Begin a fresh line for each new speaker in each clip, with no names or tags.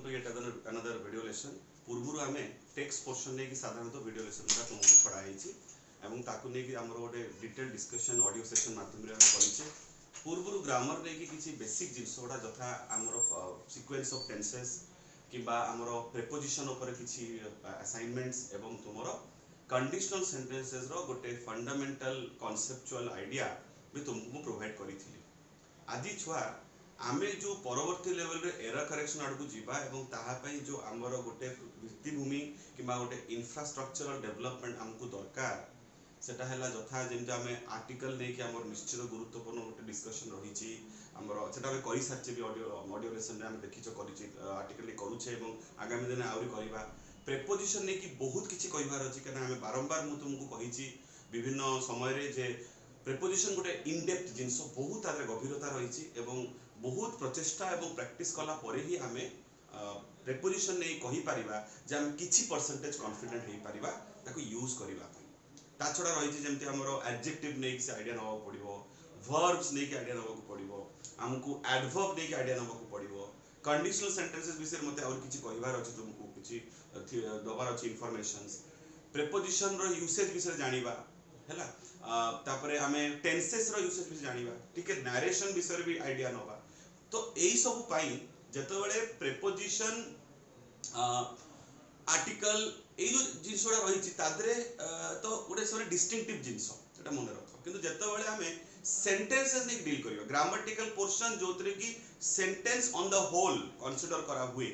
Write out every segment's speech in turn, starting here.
to yet another video lesson. पूर्वरु आमे text portion ने कि साधारणतः वीडियो लेसन का तुमको पढ़ाई छी एवं ताकु ने कि हमरो गोटे डिटेल डिस्कशन ऑडियो सेशन माध्यम रे हम करिछे। पूर्वरु ग्रामर ने कि किछि बेसिक जिंस ओडा जथा हमरो सीक्वेंस ऑफ टेंसेस किबा हमरो प्रीपोजिशन ऊपर किछि असाइनमेंट्स एवं तुमरो कंडीशनल सेंटेंसेस रो गोटे फंडामेंटल कॉन्सेप्चुअल आईडिया भी तुमको प्रोवाइड करिथिली। आदि छुआ आमे जो परवर्ती लेवल रे एरर करेक्शन आडकू जीवा एवं ताहा पई जो हमरो गोटे भित्तिभूमि किबा गोटे इंफ्रास्ट्रक्चरल डेवलपमेंट हमकू दरकार सेटा हैला जथा जेमते आमे आर्टिकल नै कि हमर निश्चित गुरुत्वपूर्ण गोटे डिस्कशन रहिछि हमरो सेटा हम करि सारछि भी ऑडियो लेसन रे हम देखिछो करिछि आर्टिकल नै करूछे एवं आगामी दिन आउरी करिबा। प्रीपोजिशन नै कि बहुत किछि कहिबार अछि कना हम बारंबार मु तुमको कहिछि विभिन्न समय रे जे प्रीपोजिशन गोटे इन डेप्थ जिंस बहुत आदरे गभीरता रहिछि एवं बहुत प्रचेष्टा एवं प्रैक्टिस कला परे ही हमें प्रीपोजिशन नै कहि परिबा जे हम किछि परसेंटेज कॉन्फिडेंट हेइ परिबा ताको यूज करिबा पई। ता छडा रहिछि जेमति हमरो एडजेक्टिव नै से आईडिया नवा पडिबो, वर्ब्स नै के आईडिया नवा पडिबो, हमकु एडवर्ब नै के आईडिया नवा पडिबो, कंडीशनल सेंटेंसेस विषय मते और किछि कहिबार अछि तुमको किछि दबार अछि इंफॉर्मेशंस प्रीपोजिशन रो यूसेज विषय जानिबा हैला। तापरे हमें टेंसेस रो यूसेज विषय जानिबा ठीक है, नरेशन विषय भी आईडिया नवा। तो एई सब पाई जतो बळे प्रीपोजिशन आर्टिकल एई जो जिंसोडा रहिछि तादरे तो गोटे सरे डिस्टिंक्टिव जिंस एटा मन रखो। किंतु जतो बळे हमें सेंटेंसेस नै डील करियो ग्रामेटिकल पोर्शन जोतरे कि sentence on the whole consider करा हुए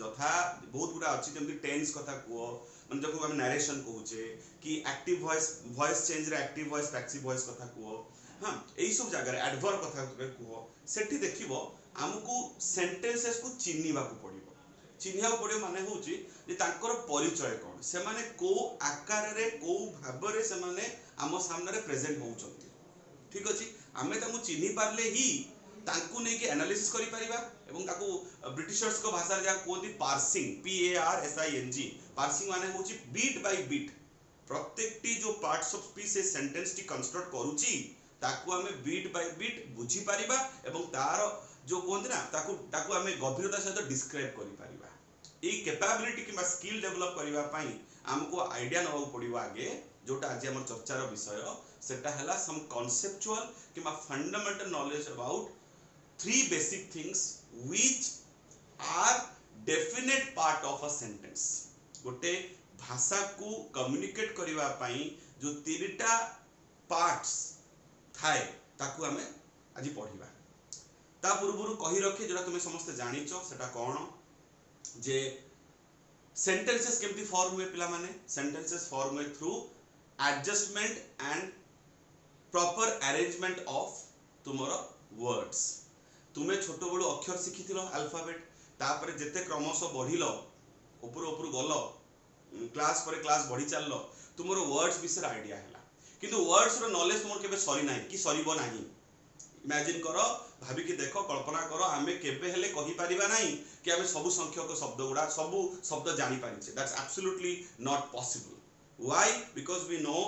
जथा बहुत गुडा अछि जेमति टेंस कथा को मन जको हम नरेशन कहूचे कि एक्टिव वॉइस चेंज रे एक्टिव वॉइस पैसिव वॉइस कथा को हां एई सब जगह रे एडवर्ब कथा को सेठी देखिबो हमकु सेंटेंसेस को चिन्हिबा को पड़िबो। चिन्हिबा को पड़िबो माने होउची जे तांकर परिचय कोन से माने को आकार रे को भाव रे से माने हम सामने रे प्रेजेंट होउचंती ठीक अछि। हमें ताकू चिन्हि पारले ही तांकू नै कि एनालिसिस करि परिबा एवं ताकू ब्रिटिशर्स को भाषा जा कोंती पार्सिंग PARSING पार्सिंग माने होउची बीट बाय बीट प्रत्येकटी जो पार्ट्स ऑफ स्पीच से सेंटेंस टी कंस्ट्रक्ट करूची ताकू हमें बीट बाय बीट बुझी परिबा एवं तार जो कोंती ना ताकू हमें गभीरता सहित डिस्क्राइब करि परिबा। ए कैपेबिलिटी किबा स्किल डेवलप करिबा पई हमको आईडिया नवा पड़िबो आगे जोटा आज हमर चर्चार विषय सेटा हला सम कॉन्सेप्चुअल किबा fundamental knowledge about three basic things which are definite part of a sentence। गोटे भाषा को कम्युनिकेट करिवा पई जो तीनटा पार्ट्स थाए ताकू हमें आज पढिबा। ता पूर्वरु कहि रखे जेटा तुमे समस्त जानिचो सेटा कोन जे सेंटेंसेस केमती फॉर्म हुए पिला माने सेंटेंसेस फॉर्म हुए through adjustment and proper arrangement of तुमरो वर्ड्स। तुमे छोटो बड़ो अक्षर शिखिथिलो अल्फाबेट तापरे जेते क्रमश बढ़िलो ऊपर ऊपर गलो क्लास पर क्लास बढ़ी चललो तुमरो वर्ड्स विषय आईडिया हैला। किंतु वर्ड्स रो नॉलेज तुमर केबे सरी नाही कि सरीबो नाही। इमेजिन करो भाबी कि देखो कल्पना करो हमें केबे हेले कहि परिबा नाही कि हमें सब संख्यक शब्द गुडा सब शब्द जानि पारिछे। That's absolutely not possible. Why? Because we know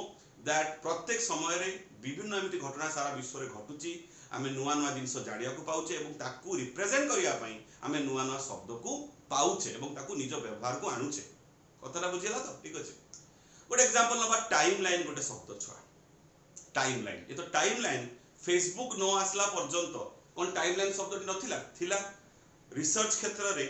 that प्रत्येक समय रे विभिन्न एमिति घटना सारा विश्व रे घटुची आमे नुआ नुआ जिंस जानिया को पाउचे एवं ताकू रिप्रेजेंट करिया पई आमे नुआ नुआ शब्द को पाउचे एवं ताकू निज व्यवहार को आनुचे। कथाटा बुझिला तो ठीक अछि। गोटे एग्जांपल नबा टाइमलाइन गोटे शब्द छुआ टाइमलाइन। ये तो टाइमलाइन फेसबुक न आसला पर्यंत कोन टाइमलाइन शब्द नथिला थिला। रिसर्च क्षेत्र रे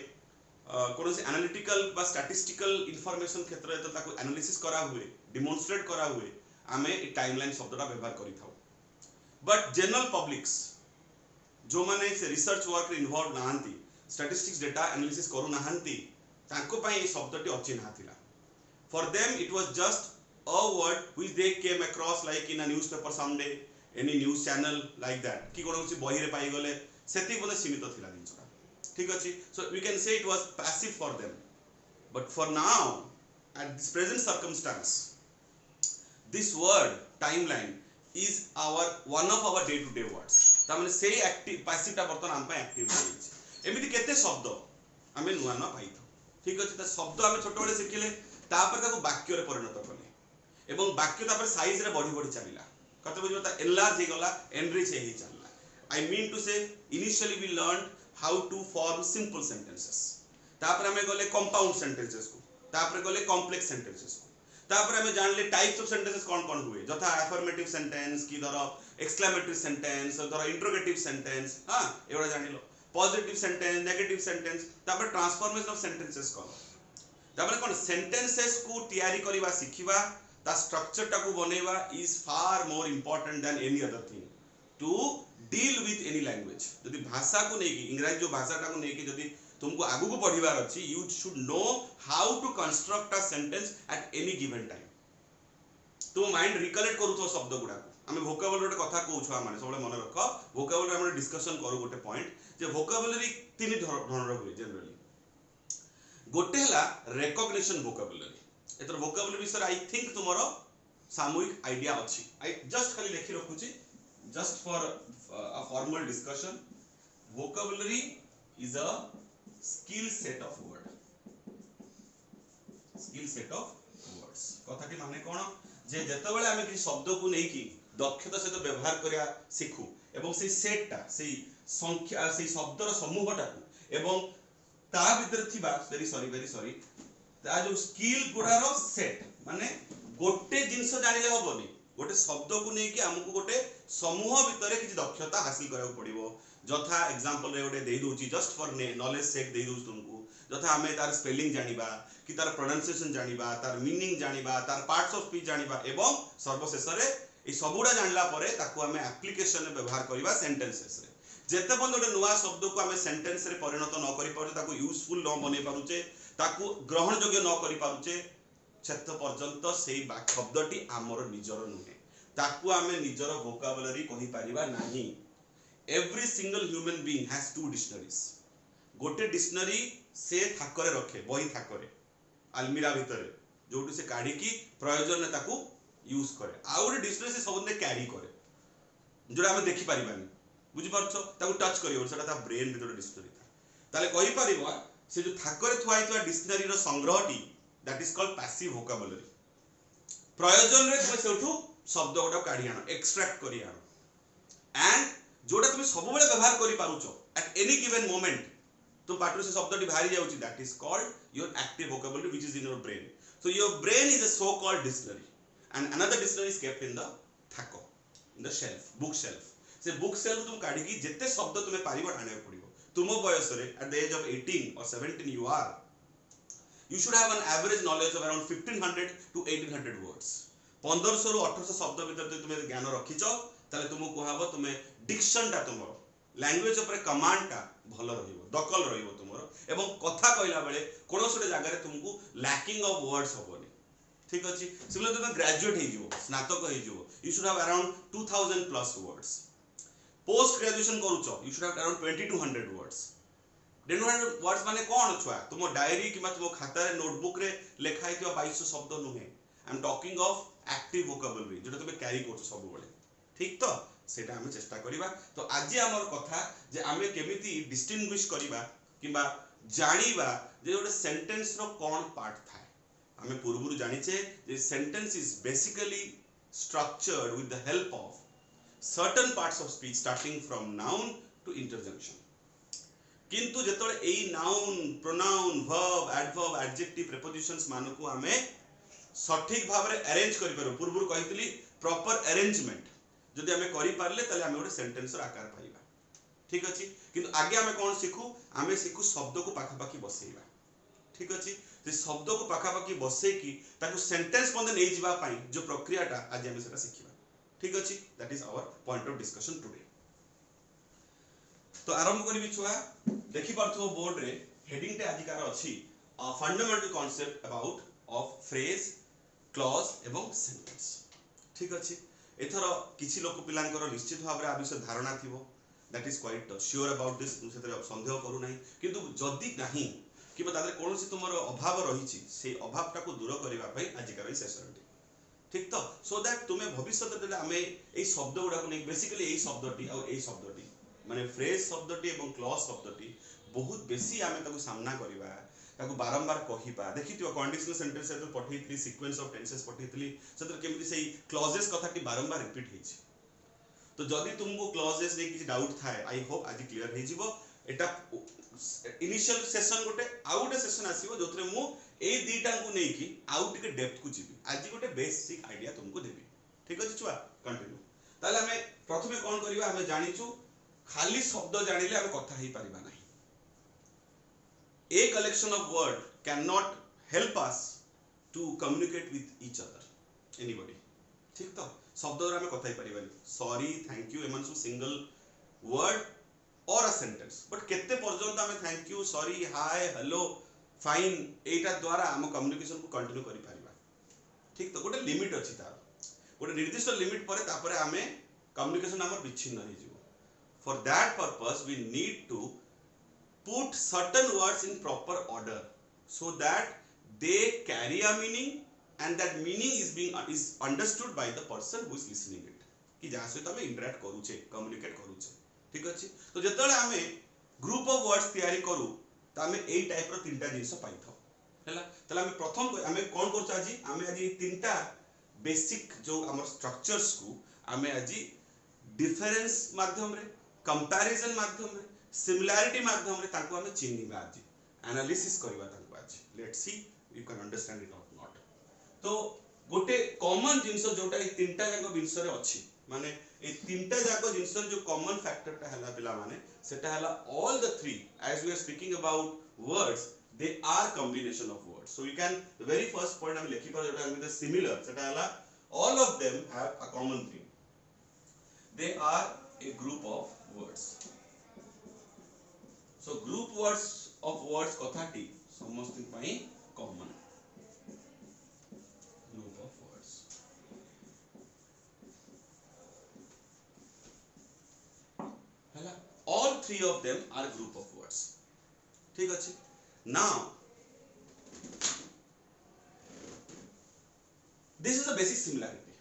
कोन से एनालिटिकल बा स्टैटिस्टिकल इंफॉर्मेशन क्षेत्र रे तो ताकू एनालिसिस करा हुए डेमोंस्ट्रेट करा हुए आमे ए टाइमलाइन शब्दटा व्यवहार करि थाउ। बट जनरल पब्लिक्स जो माने से रिसर्च वर्क रे इन्वॉल्व नाहंती स्टैटिस्टिक्स डेटा एनालिसिस करू नाहंती तांको पई ए शब्दटी अचिन्हा थिला। For them it was just a word which they came across like in a newspaper someday any news channel like that कि कोनोसी बही रे पाई गले सेति बोले सीमित थिला दिनसरा ठीक अछि। So we can say it was passive for them. But for now at this present circumstance this word timeline is our one of our day to day words। ता माने से एक्टिव पैसिव ता बर्तन हम पे एक्टिव होइछ। एमिति केते शब्द हमें नुआ नुआ पाइथो ठीक अछि। ता शब्द हमें छोट बडे सिखिले तापर ताको वाक्य रे परिणत करले एवं वाक्य तापर साइज रे बढ़ी बढ़ी चलिला कते बुझियो ता एनलार्ज हे गला एनरिच हे चलला। I mean to say initially we learn how to form simple sentences तापर हमें गले कंपाउंड सेंटेंसेस को, तापर गले कॉम्प्लेक्स सेंटेंसेस को, तापर हमें जानले टाइप्स ऑफ सेंटेंसेस कौन कौन हुए, जथा अफर्मेटिव सेंटेंस की धरो एक्सक्लेमेटरी सेंटेंस, धरो इंटरोगेटिव सेंटेंस, हां एवडा जानिलो, पॉजिटिव सेंटेंस, नेगेटिव सेंटेंस, तापर ट्रांसफॉर्मेशन ऑफ सेंटेंसेस कौन, तापर कौन सेंटेंसेस को तैयारी करबा सिखिबा, ता स्ट्रक्चर टा को बनेबा is far more important than any other thing to deal with any language. यदि भाषा को नहीं कि इंग्रजी जो भाषा टा को नहीं कि यदि तुमको आगु को पढ़िबार अछि, you should know how to construct a sentence at any given time. तुम माइंड रिकलेक्ट करू तो शब्द गुडा को हमें वोकाबुलरी कथा कहू छुआ माने सबले मन रख, वोकाबुलरी हम डिस्कशन करू गोटे पॉइंट जे वोकाबुलरी तीन धरणर हुए जनरली। गोटे हला रिकॉग्निशन वोकाबुलरी, एतर वोकाबुलरी विषय आई थिंक तुमरो सामूहिक आईडिया अछि। आई जस्ट खाली लिखि रखुची just for a formal discussion. Vocabulary is a skill set of word, skill set of words. कथाटी माने कोन जे जेतेबेले हमें किसी शब्द को नहीं कि दक्षता सहित व्यवहार करिया सिखु एवं से सेटटा से संख्या से शब्दर समूहटा को एवं ता भीतर थिबा वेरी सॉरी ता जो स्किल गुडारो सेट माने गोटे जिंस जानिले हबोनी, गोटे शब्द को नहीं कि हमको गोटे समूह भीतर किसी दक्षता हासिल करबा पड़िबो। जथा एग्जांपल रे गोटे देई दोची जस्ट फॉर नॉलेज सेक देई दोच तुमको, जथा हमें तार स्पेलिंग जानिबा कि तार प्रोनाउंसिएशन जानिबा, तार मीनिंग जानिबा, तार पार्ट्स ऑफ स्पीच जानिबा एवं सर्वशेष रे ए सबुडा जानला परे ताको हमें एप्लीकेशन रे व्यवहार करबा सेंटेंसेस रे। जेते बंद गोटे नुवा शब्द को हमें सेंटेंस रे परिणत न करि पारुचे, ताको यूजफुल न बनै पारुचे, ताको ग्रहण योग्य न करि पारुचे, छेत पर्यंत सेई शब्दटी हमर निजर नुहे, ताको हमें निजर वोकाबुलरी कहि परिबा नाही। Every single human being has two dictionaries. गोटे डिक्शनरी से थाकरे रखे, बही थाकरे अलमीरा भितर जोटू से काढी की प्रयोजन ने ताकू यूज करे, आ गोटे डिक्शनरी से सबने कैरी करे जोटा हमें देखि परिबानी, बुझि परछो, ताकू टच करियो सेटा ता ब्रेन भितर डिक्शनरी था, ताले कहि परिबा से जो थाकरे थुआइतवा डिक्शनरी रो संग्रहटी that is called passive vocabulary. प्रयोजन रे तुम सेठू शब्द गोटा काढी आनो, एक्सट्रैक्ट करि आनो, एंड जोटा तुम सब बेले व्यवहार करि पारुछो एट एनी गिवन मोमेंट तो पाटू से शब्दटी बाहरी जाउची, that is called your active vocabulary which is in your brain. So your brain is a so called dictionary and another dictionary is kept in the थाको, in the shelf, book shelf. से book shelf तुम काढी की जत्ते शब्द तुमे पारिबो आने पड़िबो। तुम बयस रे at the age of 18 or 17 you should have an average knowledge of around 1500 to 1800 words। 1500 रु 1800 शब्द भीतर तुम ज्ञान रखिचो ताले तुमको कहबो तुमे डिक्शन टा तुमरो लैंग्वेज ऊपर कमांड टा भलो रहिबो, दखल रहिबो तुमरो, एवं कथा कहला बेले कोनोसोटे जागा रे तुमको लैकिंग ऑफ वर्ड्स होबोनी। ठीक अछि, सिमिलर तुम ग्रेजुएट हे जिवो, स्नातक हे जिवो, you should have around 2000 plus words। Post graduation करूचो you should have around 2200 words। 2200 words माने कोन छुआ तुम डायरी कि तुम खाता रे नोटबुक रे लेखाई थिबा 2200 शब्द नुहे। I am talking of active vocabulary जोटा तुम कैरी करछो सब बेले। ठीक तो सेटा हमें चेष्टा करिबा। तो आज हमर कथा जे हमें केमिति डिस्टिंग्विश करिबा किबा जानिबा जे गोटे सेंटेंस रो कोन पार्ट थाए। हमें पूर्वरु जानिछे जे sentence is basically structured with the help of certain parts of speech starting from noun to interjection. किंतु जेतोले एई noun, pronoun, verb, adverb, adjective, prepositions मानको हमें सठिक भाव रे अरेंज करि पारो। पूर्वरु कहितली प्रॉपर अरेंजमेंट जदि हमें करि पारले तले हमें गोटे सेंटेंस रो आकार पाइबा। ठीक अछि, किंतु आगे हमें कोन सिखु, हमें सिखु शब्द को पाखा पाखी बसेइबा। ठीक अछि, जे शब्द को पाखा पाखी बसे की ताकू सेंटेंस पन्द नै जिबा पई जो प्रक्रियाटा आज हमें सेटा सिखिबा। ठीक अछि, that is our point of discussion today. तो आरंभ करी छुआ देखि पारथो बोर्ड रे हेडिंग टे आजिकार अछि fundamental concept about of phrase, clause एवं सेंटेंस। ठीक अछि, एथर किछि लोक पिलांकर निश्चित भाव रे आ विषय धारणा थिबो, that is quite sure about this, सेते संदेह करू नै। किंतु जदि नाही कि तादरे कोनोसी तुमर अभाव रहिछि से अभावटा को दूर करिबा पई आजिकार सेशन टे। ठीक तो सो दैट तुमे भविष्यत रे हमें एई शब्द गुडा को नै बेसिकली एई शब्दटी और एई शब्दटी माने फ्रेज शब्दटी एवं क्लॉज शब्दटी बहुत बेसी आमे ताको सामना करिबा, ताको बारंबार कहिबा। देखिथियो कंडीशनल सेंटेंस से पठेइतली सीक्वेंस ऑफ टेंसेस पठेइतली सेतर केमिति सेई क्लॉजेस कथाटी बारंबार रिपीट हेछि। तो जदि तुमको क्लॉजेस ने किछि डाउट थाए आई होप आज क्लियर हे जिवो। एटा इनिशियल सेशन गोटे आउ गोटे सेशन आसीबो जोथरे मु ए दीटा को नै कि आउ टिके डेप्थ को जीवी आज गोटे बेसिक आइडिया तुमको देबी ठीक अछि छुआ कंटिन्यू ताले हमें प्रथमे कोन करबा हमें जानिचु खाली शब्द जानिले हमें कथा ही परिबा नाही a collection of word cannot help us to communicate with each other anybody ठीक तो शब्द रे हमें कथा ही परिबानी सॉरी थैंक यू एमन सु सिंगल वर्ड और अ सेंटेंस बट केते पर्यंत हमें thank you sorry hi hello fine एटा द्वारा हम कम्युनिकेशन को कंटिन्यू करि परिबा ठीक तो गोटे लिमिट अछि तार गोटे निर्दिष्ट लिमिट परे तापरे हमें कम्युनिकेशन हमर विच्छिन्न हो जिवो for that purpose we need to put certain words in proper order so that they carry a meaning and that meaning is understood by the person who is listening it कि जहाँ सहित हमें interact करूचे communicate करूचे ठीक अछि तो जेतले हमें ग्रुप ऑफ वर्ड्स तैयारी करू त हमें एई टाइप रो तीनटा जिंस पाइथो हैला तले हमें प्रथम हमें कोन करछ आज हमें आज तीनटा बेसिक जो हमर स्ट्रक्चर्स को हमें आज डिफरेंस माध्यम रे कंपैरिजन माध्यम रे सिमिलैरिटी माध्यम रे ताको हमें चिन्हिबा आज एनालिसिस करबा ताको आज let's see you can understand it और नॉट तो गोटे कॉमन जिंस जोटा ए तीनटा जाक जिंस रे अछि माने ए तीनटा जाक जिंस जो कॉमन फैक्टर ता हला पिला माने सेटा हला all the three as we are speaking about words they are combination of words so you can the very first point हम लिखि पर जोटा विद सिमिलर सेटा हला all of them have a common thing they are a group of words so group words of words कथाटी समस्त पई common group of words हैला all three of them are group of words ठीक अछि now this is a basic similarity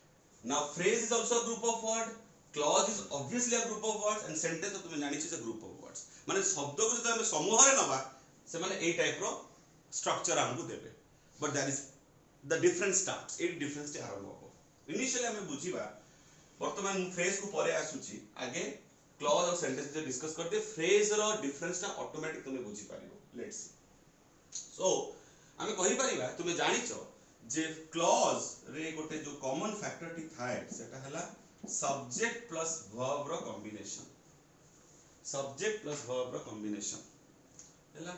now phrase is also a group of word clause is obviously a group of words and sentence तुम जानि छी group of words माने शब्द को जब हम समूह रे नबा से माने ए टाइप रो स्ट्रक्चर हमको देबे but that is the difference starts एक डिफरेंस ते आरंभ हो इनिशियली हमें बुझीबा वर्तमान फ्रेज को परे आसुची आगे क्लॉज और सेंटेंस जे डिस्कस करते फ्रेज रो डिफरेंस ता ऑटोमेटिक तुमे बुझी पारिबो लेट्स सी सो हमें कहि परिबा तुमे जानिचो जे क्लॉज रे गोटे जो कॉमन फैक्टर टी थाए सेटा हला सब्जेक्ट प्लस वर्ब रो कॉम्बिनेशन सब्जेक्ट प्लस वर्ब रो कॉम्बिनेशन हला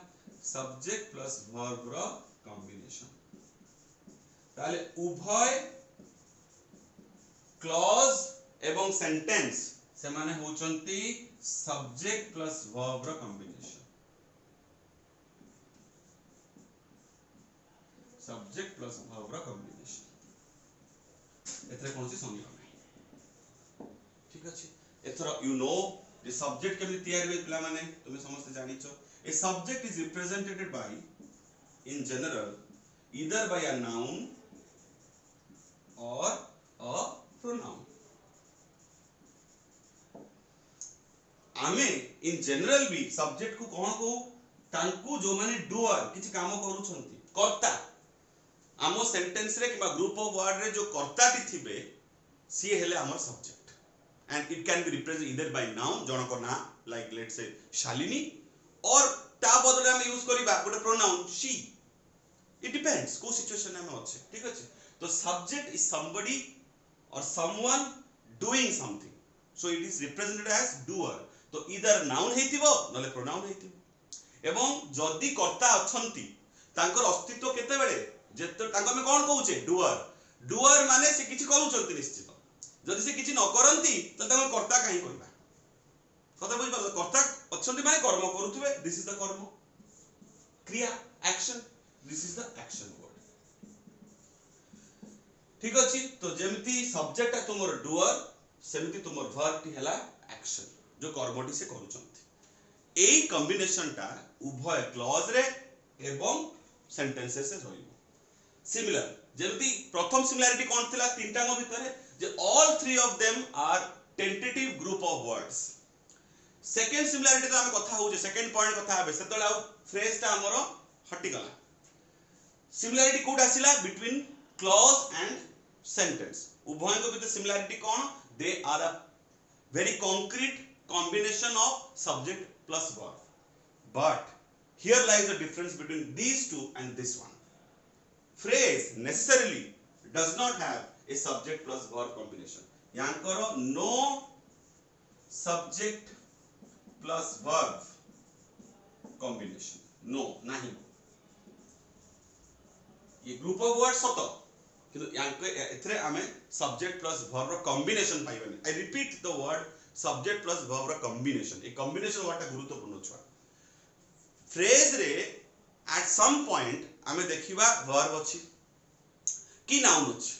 सब्जेक्ट प्लस वर्ब रो कॉम्बिनेशन ताले उभय क्लॉज एवं सेंटेंस से माने होचंती सब्जेक्ट प्लस वर्ब रो कॉम्बिनेशन सब्जेक्ट प्लस वर्ब रो कॉम्बिनेशन एतरे कोनसी संज्ञा नहीं ठीक अछि एथरा यू नो द सब्जेक्ट केमि तैयार होय पिला माने तुमे समस्त जानिचो ए subject is represented by in general either by a noun or a pronoun आमे इन जनरल भी सब्जेक्ट को कोन को तांकू जो माने डूअर किछि काम करू छंती कर्ता आमो सेंटेंस रे किबा ग्रुप ऑफ वर्ड रे जो कर्ता टी थिबे सी हेले हमर subject and it can be represented either by noun जनक ना लाइक लेट्स से शालिनी और ता बदले हम यूज करिबा गोटे प्रोनाउन शी इट डिपेंड्स को सिचुएशन में अछि ठीक अछि तो subject is somebody or someone doing something so it is represented as doer तो ईदर नाउन हेतिबो नले प्रोनाउन हेतिबो एवं जदी कर्ता अछंती तांकर अस्तित्व केते बेले जेते तांको में कोन कहउचे डूअर डूअर माने से किछि करूचंती निश्चित जदी से किछि न करंती त तांको कर्ता काई कहबा कथा बुझ पालो कर्ता अछंती माने कर्म करूथबे दिस इज द कर्म क्रिया action this is the action word ठीक अछि तो जेमती सब्जेक्ट तुमर डूअर सेमती तुमर वर्ब टी हला एक्शन जो कर्मटी से करूचंती एई कॉम्बिनेशन टा उभय क्लॉज रे एवं सेंटेंसेस से रहिबो सिमिलर जेमती प्रथम सिमिलरिटी कोन थिला तीनटा को भितरे जे all three of them are tentative group of words second similarity तो हम कथा हो जे सेकंड पॉइंट कथा हबे सेतले आ फ्रेज टा हमरो हटि गला सिमिलरिटी कोड आसिला बिटवीन क्लॉज एंड सेंटेंस उभय को भितर सिमिलरिटी कोन they are a very concrete combination of subject plus verb but here lies the difference between these two and this one. Phrase necessarily does not have a subject plus verb combination. यानकर no subject plus verb combination, no नहीं. ये group of word सत किंतु एथरे आमे subject plus verb रो combination पाइबनी. I repeat the word subject plus verb रो combination. ए कॉम्बिनेशन वर्ड ता गुरुत्वपूर्ण छुआ. फ्रेज रे एट सम पॉइंट आमे देखिबा वर्ब अछि कि नाउन अछि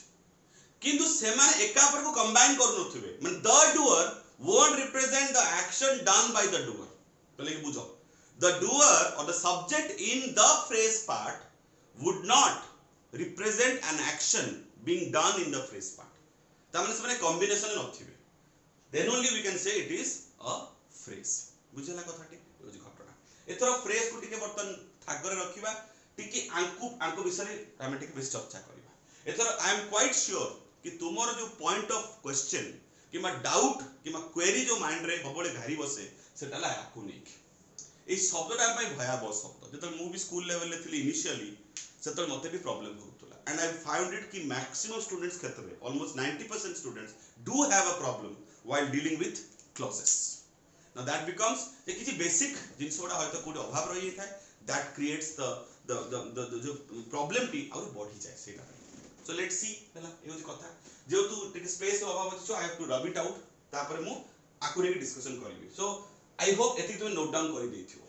किंतु सेमाने एका पर को कंबाइन करू नथिबे. माने the doer won't represent the action done by the doer. पहले कि बुझो द डूअर और the subject in the phrase part would not represent an action being done in the phrase part. तामने से माने combination नथिबे. Then only we can say it is a phrase. बुझला कथाटी बुझ घटना. एथरो phrase को टिके बर्तन थागरे रखिबा टिके आंको विषय हम टिके बेस चर्चा करिबा. एथरो I am quite sure कि तुमर जो point of question keema doubt keema query जो माइंड रे बबळे घारी बसे सेटाला आकु नै. ए शब्दटा पय भयाबह शब्द. जेतल मु भी स्कूल लेवल ले थिली इनिशियली सेतल मते भी प्रॉब्लम होतला. एंड आई फाउंड इट कि मैक्सिमम स्टूडेंट्स क्षेत्र में almost 90% students do have a problem while dealing with clauses. Now that becomes जे किछि बेसिक जिंसोडा होय कोड अभाव रही थाए that creates the जो प्रॉब्लम टी और बढ़ी जाय सेटा. सो लेट्स सी हला ए होची कथा जे तू टिक स्पेस अभाव अछि. So I have to rub it out तापर मु आकुरे डिस्कशन करबी. सो आई होप एति तुम नोट डाउन कर देथियो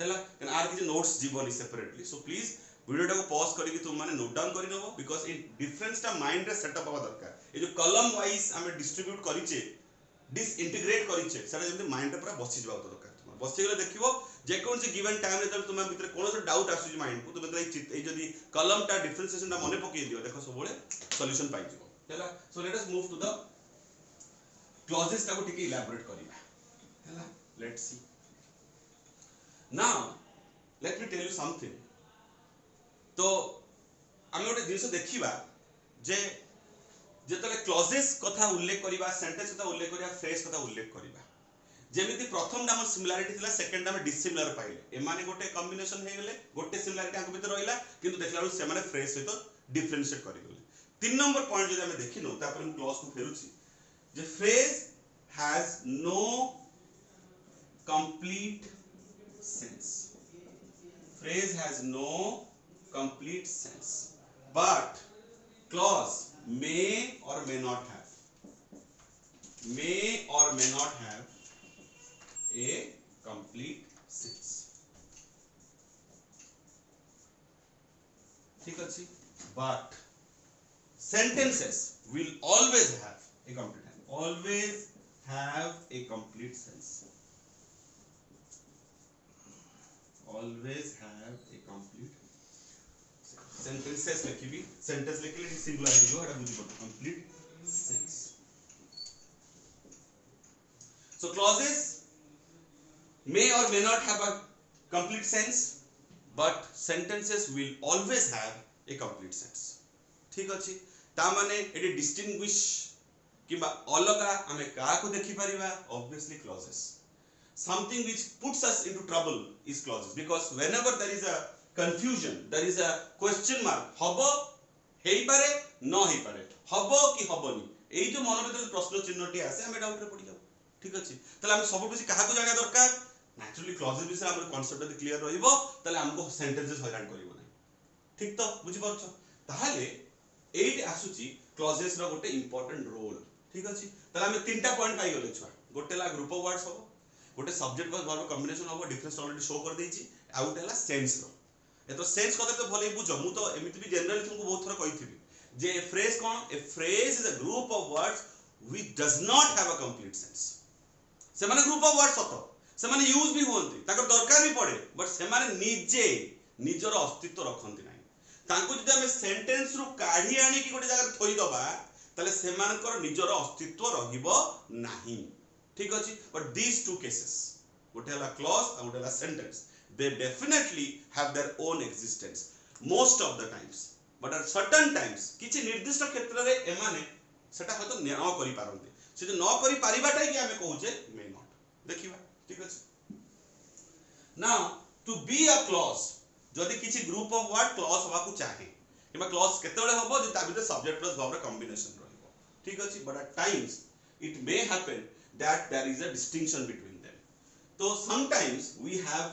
हला. एंड आर किछि नोट्स जीवनी सेपरेटली. सो प्लीज वीडियो को पॉज करके तुम माने नोट डाउन करि नबो बिकॉज़ इन डिफरेंस टा माइंड रे सेटअप होबा दरकार. ए जो कॉलम वाइज हमें डिस्ट्रीब्यूट करिचे डिसइंटीग्रेट करिचे सेटा जेमते माइंड रे पूरा बसि जबा दरकार. तुम बसि गेले देखिबो जे कोन से गिवन टाइम रे तुम भीतर कोनो से डाउट आसु माइंड को तुम ए जदी कॉलम टा डिफरेंशिएशन टा मने पकई दियो देखो सब बळे सॉल्यूशन पाइ जिवो हला. So let us move to the clauses टा को टिके इलैबोरेट करिबा हला. Let's see. Now let me tell you something. तो आम गोटे जिनस देखा जे जेतले क्लॉजेस कथा उल्लेख करिबा सेंटेंस कथा उल्लेख करिबा फ्रेज कथा उल्लेख करिबा जेमिति प्रथम डाम सिमिलरिटी थिला सेकंड डाम डिसिमिलर पाइले. एमाने गोटे कॉम्बिनेशन हे गेले गोटे सिमिलरिटी आंक भीतर रहिला किंतु देखला से माने फ्रेज सहित डिफरेंशिएट करि गेले. 3 नंबर पॉइंट जदि हम देखिनो तापर हम क्लॉज को फेरुची जे phrase has no complete sense. Phrase has no complete sense, but clause may or may not have a complete sense. ठीक अछि. but sentences will always have a complete sense. Always have a complete sense. Always have a complete sentences लिखिबी. Sentence लिखले singular हो जो एटा बुझि पड़ complete sense. So clauses may or may not have a complete sense, but sentences will always have a complete sense. ठीक अछि. ता माने एटी डिस्टिंग्विश किबा अलगा हमें का को देखि परिबा. obviously clauses. Something which puts us into trouble is clauses, because whenever there is a confusion, there is a question mark, हबो हेई पारे न हेई पारे, हबो कि हबोनी, एई जो मन भीतर प्रश्न चिन्हटी आसे हमें डाउट रे पड़ी जाऊ. ठीक अछि. तले हम सब कुछ काहा को जानिया दरकार. नेचुरली क्लॉजेस विषय हमर कांसेप्ट यदि क्लियर रहिबो तले हमको सेंटेंसेस हैरान करिवो नै. ठीक तो बुझि परछो. ताहाले एट आसुची क्लॉजेस रो गोटे इंपोर्टेंट रोल. ठीक अछि. तले हम तीनटा पॉइंट पाइ गेले छुआ. गोटे ला ग्रुप ऑफ वर्ड्स हो, गोटे सब्जेक्ट प्लस वर्ब कॉम्बिनेशन हो, डिफरेंस ऑलरेडी शो कर देछि. आउट हैला सेंस रो. ए तो सेंस कथा तो भले बुझो. मु तो एमिति भी जनरली तुमको बहुत थोड़ा कहिथिबी जे फ्रेज कोन. A phrase is a group of words which does not have a complete sense. से माने ग्रुप ऑफ वर्ड्स सतो से माने यूज भी होंती ताकर दरकार भी पड़े, बट से माने निजे निजर अस्तित्व रखंती नाही. तांको जदि हम सेंटेंस रु काढी आनी कि गोटे जगह थोई दबा तले से मानकर निजर अस्तित्व रहिबो नाही. ठीक अछि. बट दीस टू केसेस गोटे हला क्लॉज आ गोटे हला sentence, they definitely have their own existence most of the times, but at certain times किछि निर्दिष्ट क्षेत्र रे एमाने सेटा हयतो न करि पारंती. से जे न करि पारिबाटा कि हमें कहूचे may not. देखिबा. ठीक अछि. Now to be a clause जदि किछि ग्रुप ऑफ वर्ड क्लॉज होबा को चाहे किबा क्लॉज केतेबेले होबो जे ता भीतर सब्जेक्ट प्लस वर्ब रे कॉम्बिनेशन रहइबो ठीक अछि but at times it may happen that there is a distinction between them तो sometimes we have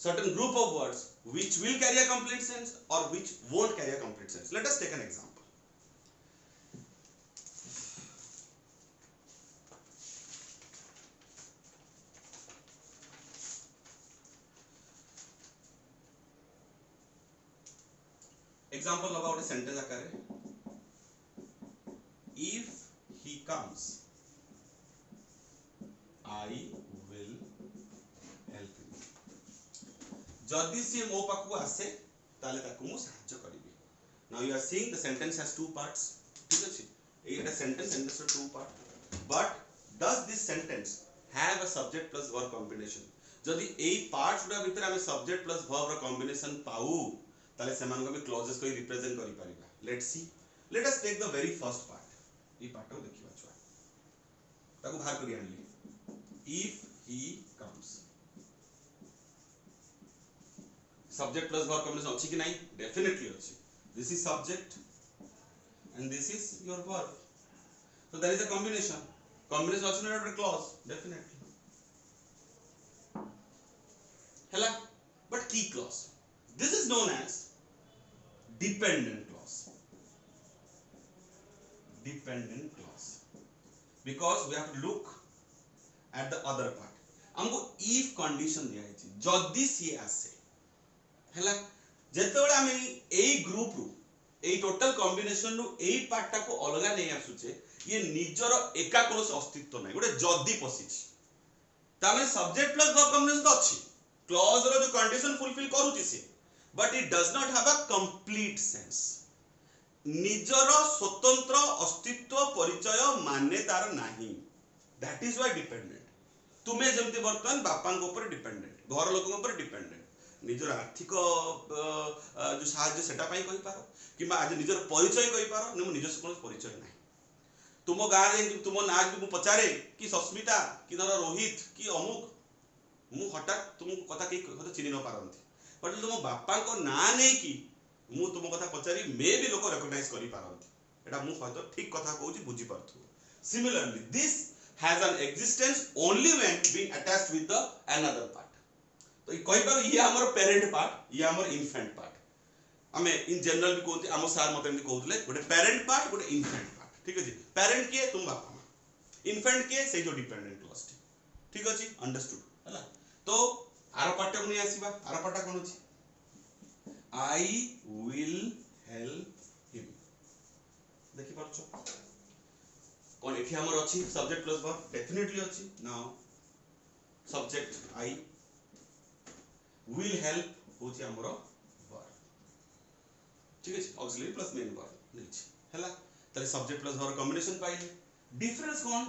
certain group of words which will carry a complete sense or which won't carry a complete sense. Let us take an example. Example about a sentence akare. If he comes, I will help him. जदि से मो पाखु आसे ताले ताकु मु सहाय्य करिवि. Now you are seeing the sentence has two parts. ठीक अछि एटा sentence and this two part. But does this sentence have a subject plus verb combination? जदि एई पार्ट्स गुडा भीतर हम subject plus verb ର combination पाऊ ताले समान को भी clauses को रिप्रेजेंट करि परिबा. Let's see. Let us take the very first part. E part को देखिबा छुआ. ताकु बाहर करि आनली. If he comes, subject plus verb combination अछि कि नहीं? Definitely अछि. This is subject and this is your verb. So there is a combination. Combination अछि not a clause. Definitely. Hela. But key clause. This is known as dependent clause. Dependent clause. Because we have to look at the other part. हमको if condition दिया है जदि सी आसे हैला जेतेबेले हम एई group रु एई total combination रु एई पार्ट को अलगा नै आसुचे ये निजर एका कोनो अस्तित्व नै गोटे जदि पसिछि तामे सब्जेक्ट प्लस वर्ब कॉम्बिनेशन तो अछि क्लॉज रो जो कंडीशन फुलफिल करूची से but it does not have a complete sense निजर स्वतंत्र अस्तित्व परिचय माने तार नाही दैट इज व्हाई डिपेंडेंट तुमे जेमति वर्तमान बापा ऊपर डिपेंडेंट घर लोक ऊपर डिपेंडेंट निजर आर्थिक जो साहाय्य सेटा पाई कहि पारो किबा आज निजर परिचय कहि पारो न निजर कोन परिचय नाही तुम गाँ रे तुम ना मु पचारे कि सस्मिता कि धर रोहित कि अमुक मु हठात तुम कथा के कथा चिनि न पारंती बट तुम बापा को ना नै कि मु तुम कथा पचारी मे भी लोक रिकॉग्नाइज करि पारंती एटा मु हयतो ठीक कथा कहूची बुझी पारथु similarly this has an existence only when being attached with the another part तो कहि पारो ये हमर पेरेंट पार्ट ये हमर इन्फेंट पार्ट हमें इन जनरल भी कहते हम सार मते एमति कहउतले गोटे पेरेंट पार्ट गोटे इन्फेंट पार्ट ठीक अछि पेरेंट के तुम बापा मां इन्फेंट के से जो डिपेंडेंट क्लॉज ठीक अछि अंडरस्टूड हला तो आरो पार्ट को नै आसीबा आरो पार्ट कोन अछि आई विल हेल्प हिम देखि पारछो कौन एठी हमर अछि सब्जेक्ट प्लस वर्ब डेफिनेटली अछि now subject I will help होची हमर वर्ब ठीक अछि ऑक्सिलरी प्लस मेन वर्ब नीचे हैला तले सब्जेक्ट प्लस वर्ब कॉम्बिनेशन पाइले डिफरेंस कोन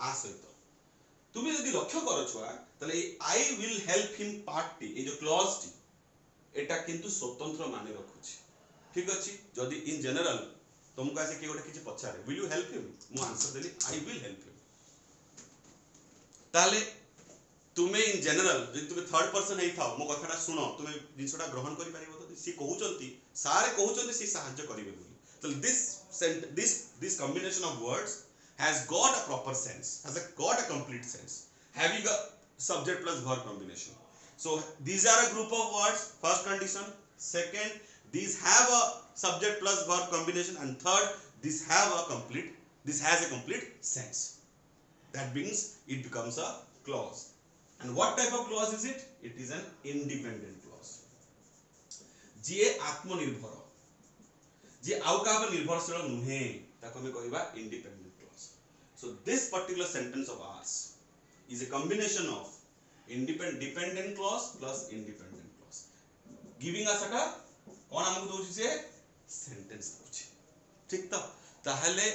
आ सहित तुम यदि लक्ष्य करो छुआ तले I will help him part T A जो क्लॉज टी एटा किंतु स्वतंत्र माने रखुछि ठीक अछि जदि इन जनरल तुमको ऐसे के गोटे किछि पछारे विल यू हेल्प हिम मु answer Delhi I will help him ताले तुमे इन जनरल जे तुमे थर्ड पर्सन हे थाओ मो कथाटा सुनो तुमे जिंसटा ग्रहण करि परिबो तो सी कहउचंती सारे कहउचंती सी सहाय्य करिवे बोली so this combination of words has got a proper sense got a complete sense having a subject plus verb combination so these are a group of words first condition second these have a subject plus verb combination and third this has a complete sense that means it becomes a clause. And what type of clause is it? It is an independent clause. जे आत्मनिर्भर जे आउ का निर्भरशील नुहे ताको हम कहबा independent clause. So this particular sentence of ours is a combination of dependent clause plus independent clause giving us a कोन हमको दोछि से sentence दोछि ठीक तो ताहले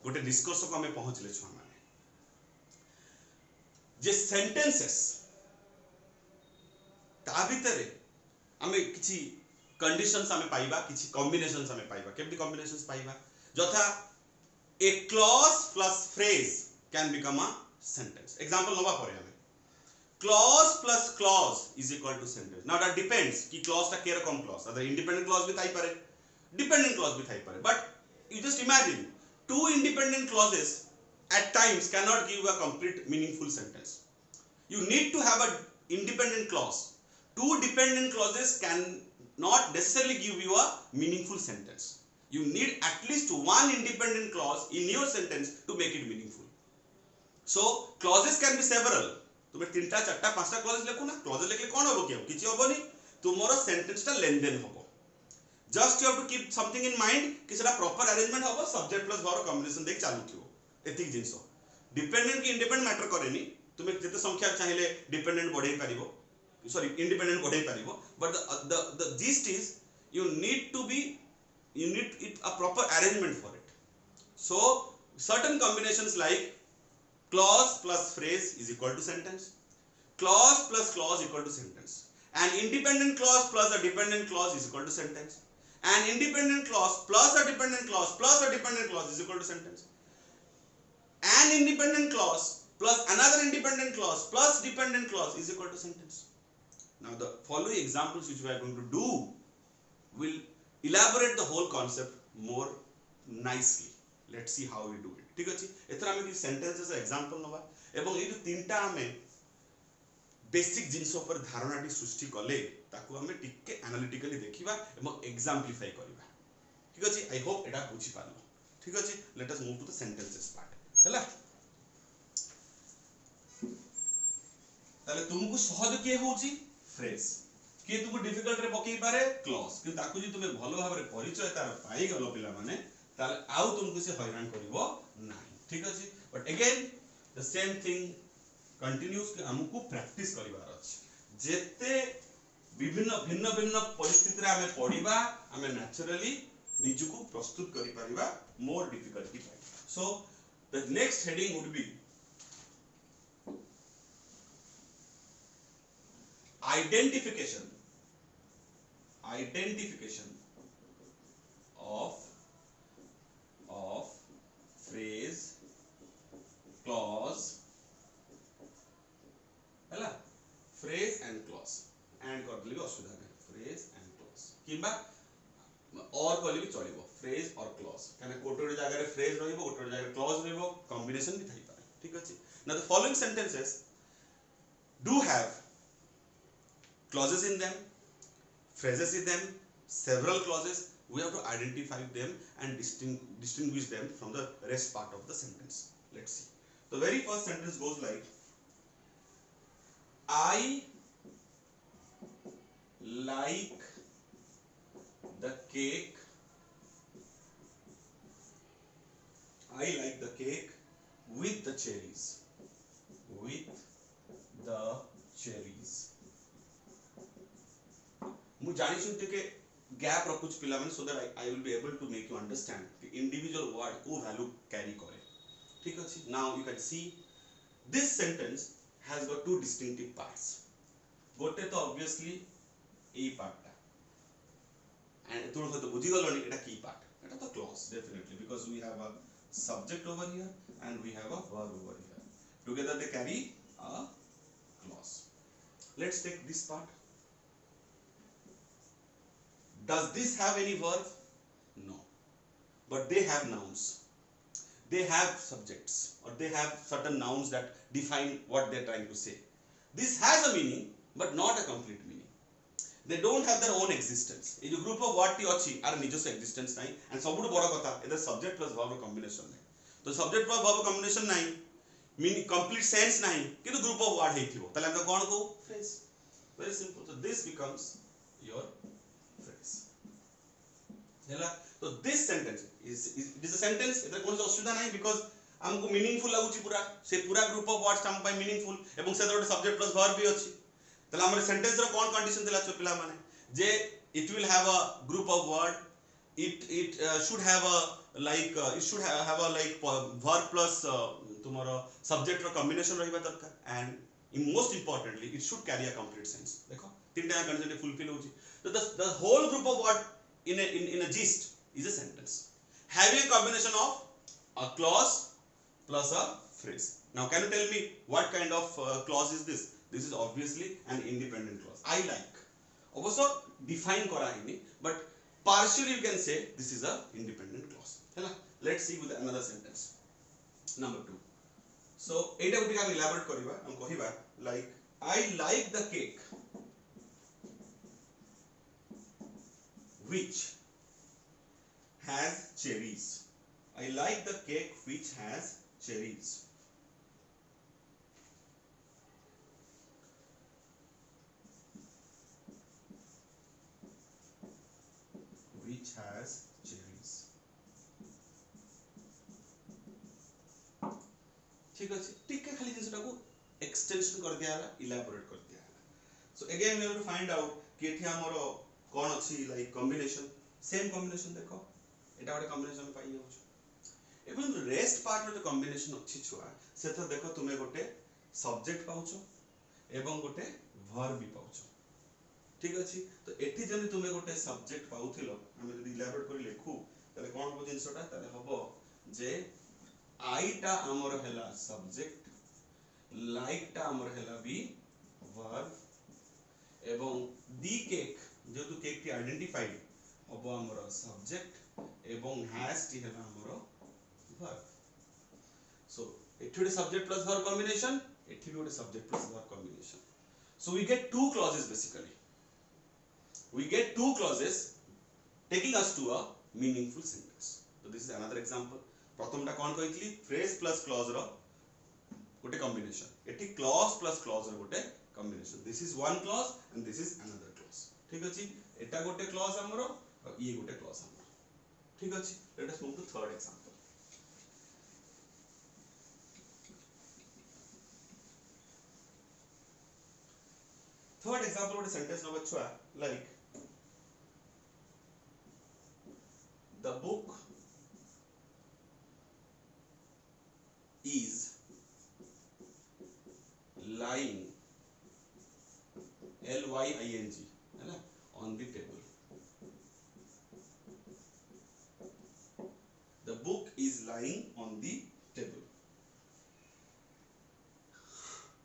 गोटे निष्कर्ष को हमें पहुंचले छु माने जे सेंटेंसेस ता भितरे हमें किछि कंडीशंस हमें पाइबा किछि कॉम्बिनेशंस हमें पाइबा केमति कॉम्बिनेशंस पाइबा जथा ए clause plus phrase can become a sentence example नबा परे हमें clause plus clause is equal to sentence. Now that depends कि clause टा के रकम clause, अगर independent clause भी थाई पारे, dependent clause भी थाई पारे, but you just imagine two independent clauses at times cannot give a complete meaningful sentence. You need to have a independent clause. Two dependent clauses can not necessarily give you a meaningful sentence. You need at least one independent clause in your sentence to make it meaningful. So clauses can be several. तुम तीनटा चारटा पांचटा clause लिखो ना, clause लिखले कोन होबो कि किछि होबोनी, तुमरो sentence टा लेनदेन होबो. Just you have to keep something in mind कि सेटा प्रॉपर अरेंजमेंट होबो, सब्जेक्ट प्लस वर्ब कॉम्बिनेशन देख चालू थिबो. एतिक जिंसो डिपेंडेंट की इंडिपेंडेंट मैटर करेनी. तुमे जते संख्या चाहिले डिपेंडेंट बढ़ाई परिबो, sorry independent बढ़ाई परिबो, but the gist is you need it a proper arrangement for it. So certain combinations like clause plus phrase is equal to sentence, clause plus clause equal to sentence, and independent clause plus a dependent clause is equal to sentence, and independent clause plus a dependent clause plus a dependent clause is equal to sentence, and independent clause plus another independent clause plus dependent clause is equal to sentence. Now the following examples which we are going to do will elaborate the whole concept more nicely. Let's see how we do it. ठीक अछि, एथरा हम कि sentences example नबा एवं ए तीनटा हमें basic जिंस पर धारणाटी सृष्टि कले ताकू हमें टिके एनालिटिकली देखिबा एवं एग्जाम्पलीफाई करबा. ठीक अछि, आई होप एटा बुझी पालो. ठीक अछि, let us move to the sentences part. हला ताले तुमको सहज के होची फ्रेज, के तुमको डिफिकल्ट रे पकई पारे क्लॉज, कि ताकू जी तुमे भलो भाबरे परिचय तार पाई गलो पिला माने ताले आउ तुमको से हैरान करबो नाही. ठीक अछि, but again the same thing continuous कि हमकु प्रैक्टिस करिवार अछि. जेते विभिन्न भिन्न भिन्न परिस्थिति रे हमें पढिबा, हमें नेचुरली निजुकु प्रस्तुत करि परिबा मोर डिफिकल्टी पाई. So the next heading would be identification of phrase, clause, हैला phrase and clause and कर देली असुविधा नहीं, phrase and clause किबा और कहली भी चलिबो phrase और clause, काने कोटोरे जगह रे phrase रहइबो, कोटोरे जगह रे clause रहइबो, कॉम्बिनेशन भी थाई पारे. ठीक अछि. Now the following sentences do have clauses in them, phrases in them, several clauses. We have to identify them and distinguish them from the rest part of the sentence. Let's see. The very first sentence goes like, I like the cake. I like the cake with the cherries. With the cherries. मु जानि सुनते के gap रखुच पिला माने so that I will be able to make you understand कि individual word को value carry करे. ठीक अछि. Now you can see this sentence has got two distinctive parts. गोटे तो ऑब्वियसली ए पार्टटा एंड तुम तो बुझी गलोनी एटा की पार्ट, एटा तो clause definitely, because we have a subject over here and we have a verb over here. Together they carry a clause. Let's take this part. Does this have any verb? No. But they have nouns. They have subjects or they have certain nouns that define what they are trying to say. This has a meaning but not a complete meaning. They don't have their own existence. A group of what achi are nijos existence nahi, and sabudu bada kotha either subject plus verb combination nahi. So subject plus verb combination nahi, meaning complete sense nahi, kintu group of word heithibo tale amra kon ko phrase. Very simple. So this becomes your phrase. So this sentence it is a sentence. एता कोन असुविधा नहीं, because हमको meaningful लागुची पूरा से पूरा group of words हम पाई meaningful एवं से दोटे सब्जेक्ट प्लस वर्ब भी अछि. तला हमर सेंटेंस रो कोन कंडीशन देला छ पिला माने जे it will have a group of word, it should have a like it should have a like verb plus तुम्हारा subject रो combination रहिबा दरकार, and most importantly it should carry a complete sense. देखो तीनटा condition fulfil होची. So the whole group of word in a gist is a sentence having a combination of a clause plus a phrase. Now can you tell me what kind of clause is this? This is obviously an independent clause. I like. Also define kara hayni, but partially you can say this is a independent clause. Hela, let's see with another sentence. Number 2. So एटा गुटे हम elaborate करिबा, हम कहिबा like I like the cake which has cherries. I like the cake which has cherries. Which has cherries. ठीक अछि, टिके खाली जिंसटा को extension कर दिया हला, इलैबोरेट कर दिया हला. So again we have to find out कि एठी हमरो कोन अछि लाइक कॉम्बिनेशन. सेम कॉम्बिनेशन देखो, एटा गोटे कॉम्बिनेशन पाई जाउछ. एवं रेस्ट पार्ट रो जो कॉम्बिनेशन अछि छुआ से तो देखो तुमे गोटे सब्जेक्ट पाउछो एवं गोटे वर्ब भी पाउछो. ठीक अछि, तो एठी जने तुमे गोटे सब्जेक्ट पाउथिलो, हम जदी इलैबोरेट करी लेखु तले कोन हो जिंसटा तले हबो जे आई टा हमर हैला सब्जेक्ट, लाइक टा हमर हैला भी वर्ब एवं दी केक जेतु केक टी आइडेंटिफाइड हबो हमर सब्जेक्ट एवं हैज टी हैला हमर वर्ब. सो एठी गोटे सब्जेक्ट प्लस वर्ब कॉम्बिनेशन, एठी भी गोटे subject plus verb combination. So we get two clauses basically. We get two clauses taking us to a meaningful sentence. So this is another example. प्रथम टा कोन कहितली phrase plus clause रो गोटे combination. एठी clause plus clause रो गोटे combination. This is one clause and this is another clause. ठीक अछि, एटा गोटे clause हमरो और ये गोटे clause हमरो. ठीक अछि, let us move to third example. Third example गोटे sentence नंबर छुआ like the book is lying lying है on the table. The book is lying on the table.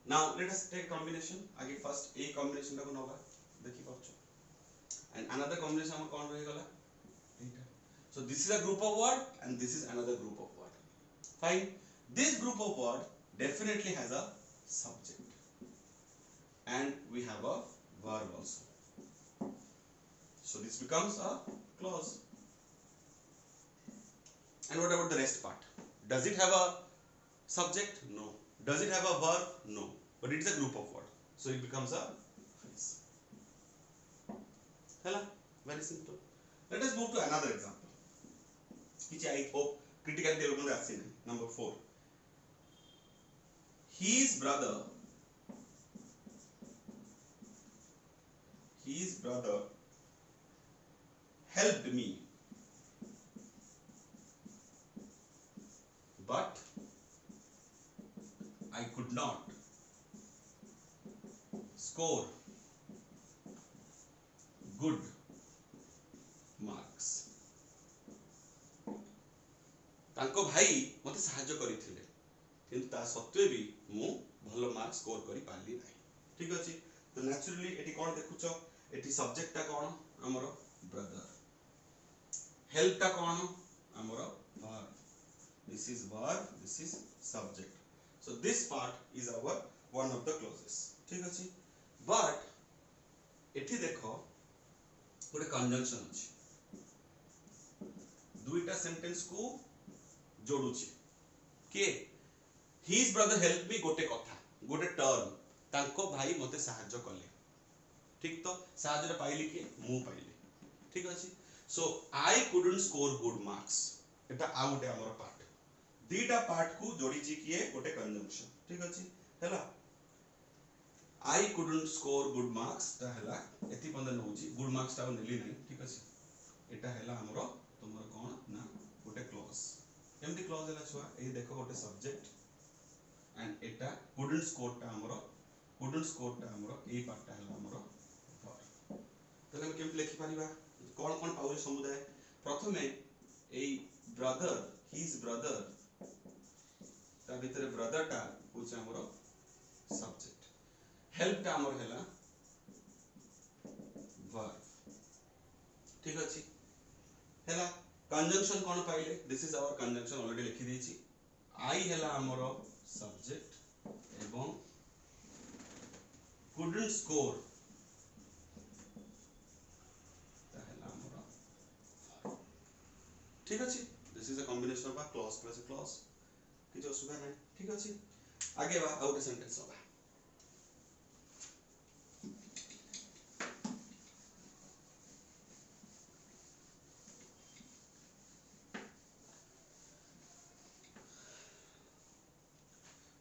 Now let us take a combination. आगे first a combination टाको नबा देखि पाछो and another combination हम कोन रहि गला एटा. So this is a group of word and this is another group of word. Fine. This group of word definitely has a subject and we have a verb also. So this becomes a clause. And what about the rest part? Does it have a subject? No. Does it have a verb? No. But it is a group of words. So it becomes a phrase. Hello? Very simple. Let us move to another example, which I hope critical development has seen. Number 4. His brother helped me, but I could not score good marks. तांको भाई मते सहाय्य करिथिले किंतु ता सत्वे भी मु भलो mark score करि पाली नाही. ठीक अछि, तो नेचुरली एटी कोन देखुचो, एटी सब्जेक्ट ता कोन हमरो ब्रदर, हेल्प ता कोन हमरो verb. This is verb, this is subject. So this part is our one of the clauses. ठीक अछि, but एठी देखो गोटे कंजंक्शन अछि, दुईटा सेंटेंस को जोडुछि के his brother helped me गोटे कथा गोटे टर्म तांको भाई मते सहाय्य कले. ठीक, तो सहाय्य पाइली के मु पाइली. ठीक अछि, सो I couldn't score good marks. एटा आ गोटे हमर पार्ट, दीटा पार्ट को जोडी छि किए गोटे कंजंक्शन. ठीक अछि, हैला I couldn't score good marks ता हैला एति पंद नउछि good marks ता नेली नै. ठीक अछि, एटा हैला हमरो तुमर कोन ना गोटे क्लॉज. केमति क्लॉज हैला छुआ ए देखो गोटे subject and Etah couldn't score ता हमरो ए पार्ट ता हैला हमरो वर्ब. तले हम केमति लिखि परिबा कोन कोन पाउजे समुदाय. प्रथमे ए ब्रदर, हिज ब्रदर ता भीतर ब्रदर ता होछ हमरो सब्जेक्ट, हेल्प टा हमर हैला वर्ब ठीक अछि हैला कंजंक्शन कोन पाइले this is our conjunction already लिखि देछि आई हैला हमर सब्जेक्ट एवं couldn't score ताहेला हमर ठीक अछि this is a combination of a clause plus a clause किछ असुविधा नै ठीक अछि आगे बा आउट सेंटेंस होबा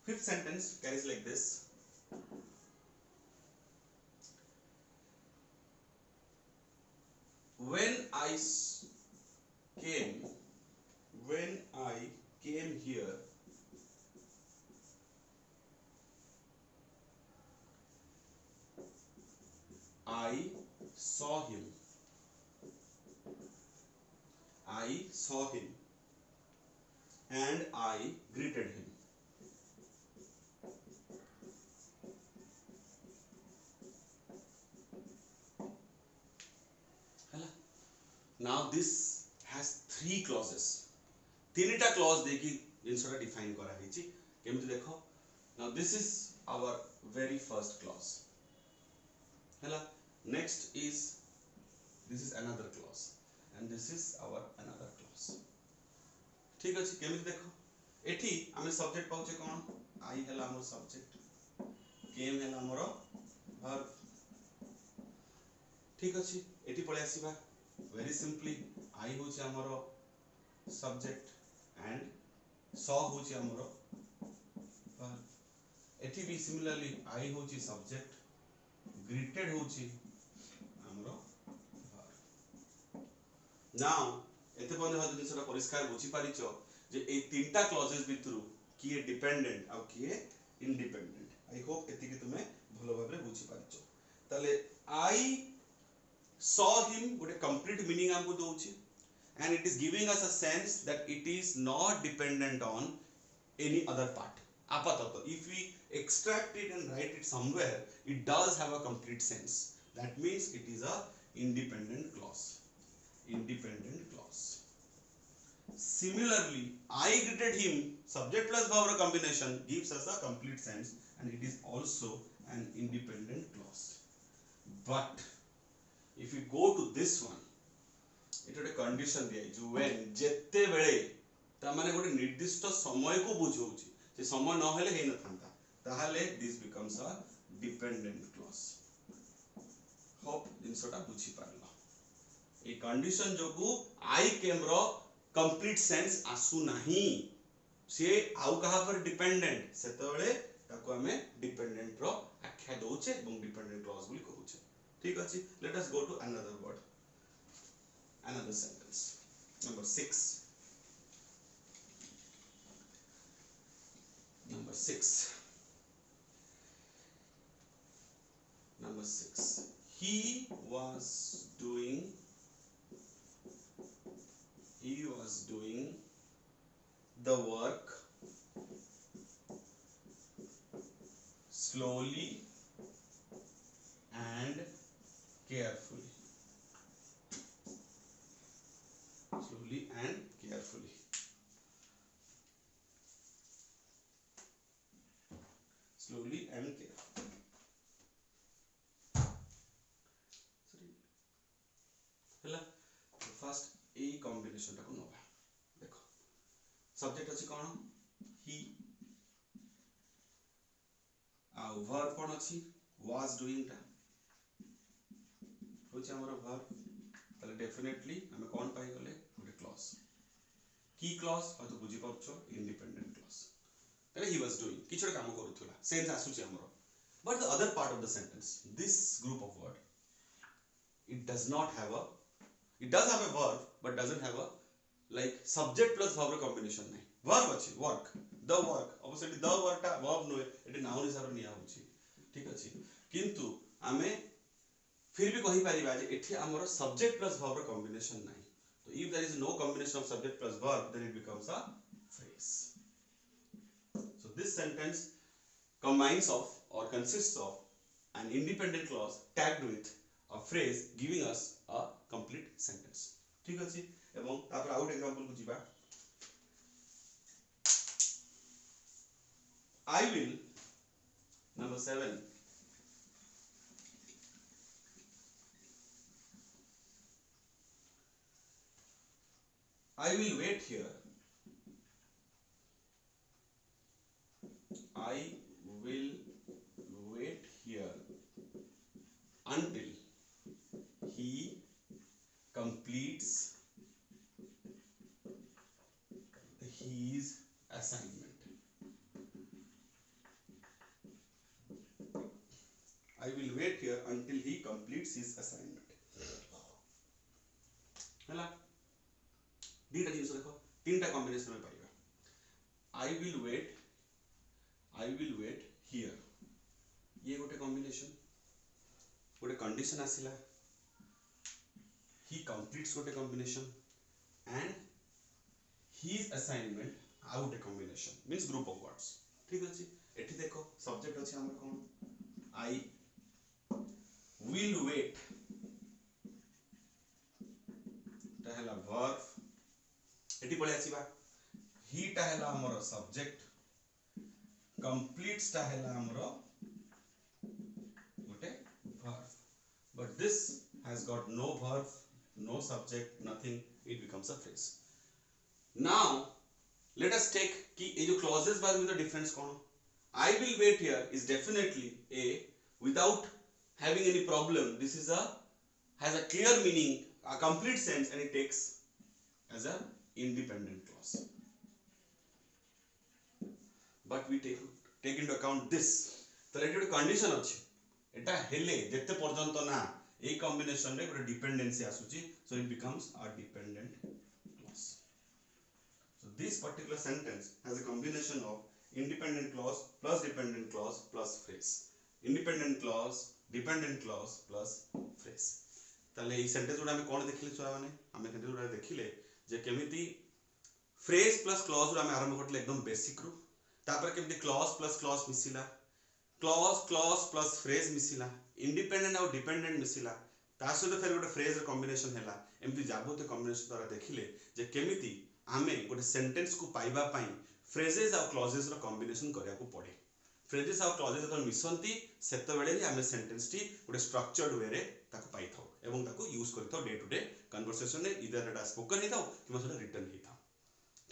fifth sentence carries like this when came when I came here I saw him and I greeted him हैला now this has three clauses तीनटा क्लॉज देखि जिनसटा डिफाइन करा हिची केमति देखो now this is our very first clause हैला next is this is another clause and this is our another clause ठीक अछि केमति देखो एठी हमें सब्जेक्ट पाउचे कोन आई हैला हमर सब्जेक्ट केम हैला हमर वर्ब ठीक अछि एठी पळे आसीबा very simply आई होचे हमर सब्जेक्ट and saw होचे हमर वर्ब एठी भी सिमिलरली आई होची सब्जेक्ट greeted होची हमर वर्ब नाउ एते पहिले हद दिसरा परिष्कार बुझी पारिचो जे ए तीनटा क्लॉजेस भितरु किए डिपेंडेंट आ किए इंडिपेंडेंट आई होप एति कि तुमे भलो भाबरे बुझी पारिचो तले आई saw him गोटे कंप्लीट मीनिंग हमको दोउची and it is giving us a sense that it is not dependent on any other part apatato if we extract it and write it somewhere it does have a complete sense that means it is a independent clause similarly I greeted him subject plus verb combination gives us a complete sense and it is also an independent clause but if we go to this one it is a condition दिया जो when जेते बेले ता माने गोटे निर्दिष्ट समय को बुझौची जे समय न हेले हे न थांता ताहाले this becomes a dependent clause hope जिनसटा बुझी पारलो ए कंडीशन जोगु आई केम रो कंप्लीट सेंस आसु नाही से आउ कहा पर डिपेंडेंट सेतबेले ताको हमें डिपेंडेंट रो आख्या दोचे एवं डिपेंडेंट क्लॉज बोली कहूचे ठीक अछि let us go to another word another sentence number 6 he was doing the work slowly and carefully slowly and carefully हला फर्स्ट ए कॉम्बिनेशन टाको नोबा देखो सब्जेक्ट अछि कोन ही आ वर्ब कोन अछि was doing टा होछि हमर वर्ब तले डेफिनेटली हमें कोन पाई गले गोटे क्लॉज की क्लॉज ह तो बुझी परछो इंडिपेंडेंट क्लॉज तले he was doing किछो काम करूथला सेंस आसुछि हमर but the other part of the sentence this group of word it does have a verb but doesn't have a like subject plus verb combination नहीं verb अछि work the work obviously the word टा verb no एटे noun हिसाब रे निया होछि ठीक अछि किंतु आमे फिर भी कहि पारिबा जे एठी हमर subject plus verb combination नहीं तो if there is no combination of subject plus verb then it becomes a phrase so this sentence combines of or consists of an independent clause tagged with a phrase giving us a complete sentence. ठीक अछि एवं तापर out example को जिबा I will number 7 I will wait here. I will wait here until he completes his assignment. I will wait here until he completes his assignment. हला दीटा जिनिस देखो तीनटा कॉम्बिनेशन में पाइबा I will wait here ये गोटे कॉम्बिनेशन गोटे condition आसिला he completes गोटे कॉम्बिनेशन and his assignment आउ गोटे combination means group of words ठीक अछि एठी देखो सब्जेक्ट अछि हमर कोन I will wait ता हला वर्ब एठी पळे आसीबा he ता हला हमर सब्जेक्ट completes ता हला हमर गोटे verb but this has got no verb no subject nothing it becomes a phrase. Now let us take कि ये जो clauses बाद में तो difference कौन I will wait here is definitely a without having any problem this is a has a clear meaning a complete sense and it takes as a independent clause but we take into account this तो eighty ଗୋଟେ condition अछि एटा हेले जते पर्यंत ना a combination रे ଗୋଟେ dependency आसुची so it becomes a dependent clause. So this particular sentence has a combination of independent clause plus dependent clause plus phrase. Independent clause dependent clause plus phrase. ताले ई sentence उडा हम कोन देखिले छुआ माने हम sentence उडा देखिले जे केमिति phrase plus clause उडा हम आरंभ करले एकदम बेसिक रु तापर केमिति clause plus clause मिसिला clause plus phrase मिसिला independent और dependent मिसिला ता सहित फेर गोटे phrase रे कॉम्बिनेशन हैला एमिति जाबोते कॉम्बिनेशन द्वारा देखिले जे केमिति आमे गोटे सेंटेंस को पाइबा पई phrases और clauses रो कॉम्बिनेशन करिया को पड़े phrases और clauses जब मिसंती सेते बेले ही आमे सेंटेंस टी गोटे स्ट्रक्चर्ड वे रे ताको पाई थाओ एवं ताको यूज करि थाओ डे टू डे कन्वर्सेशन रे इधर एटा स्पोकन ही थाओ किबा सेटा रिटन ही थाओ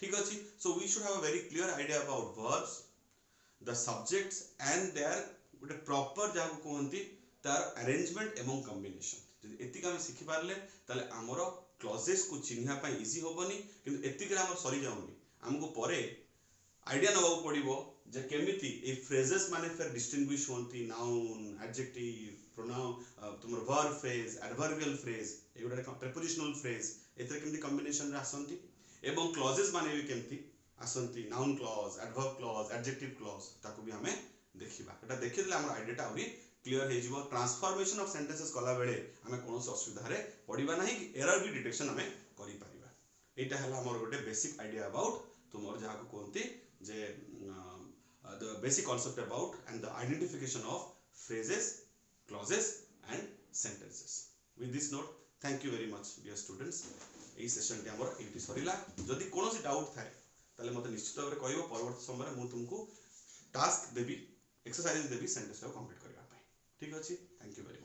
ठीक अछि. So we should have a very clear idea about verbs the subjects and their गोटे प्रॉपर जाको कहंती तार अरेंजमेंट एवं कॉम्बिनेशन जदि एतिक हम सिखि पारले ताले हमर क्लॉजेस को चिन्हा पई इजी होबनी किंतु एतिक रे हम सरी जाउनी हमको परे आइडिया नवा पड़िबो जे केमिति ए फ्रेजेस माने फेर डिस्टिंग्विश होंती नाउन एडजेक्टिव प्रोनाउन तुमर वर्ब फ्रेज एडवर्बियल फ्रेज एगुडा प्रीपोजिशनल फ्रेज एतरे केमिति कॉम्बिनेशन रे आसंती एवं क्लॉजेस माने भी केमिति आसंती noun clause adverb clause adjective clause ताको भी हमें देखिबा एटा देखिले हमर आइडियाटा आउरी क्लियर हे जिवो ट्रांसफॉर्मेशन ऑफ सेंटेंसेस कला बेले हमें कोनोस असुविधा रे पड़िबा नाही कि एरर भी डिटेक्शन हमें करि परिबा एटा हला हमर गोटे बेसिक आइडिया अबाउट तुमर जहा को कोनती जे the basic concept about and the identification of phrases clauses and sentences. With this note thank you very much dear students ei session ti amar eiti sarila jodi konosi doubt thae tale mate nishchito bhare koibo parvarti samare mu tumku task debi exercises debi sentence ko complete kariba pai thik achi thank you very much.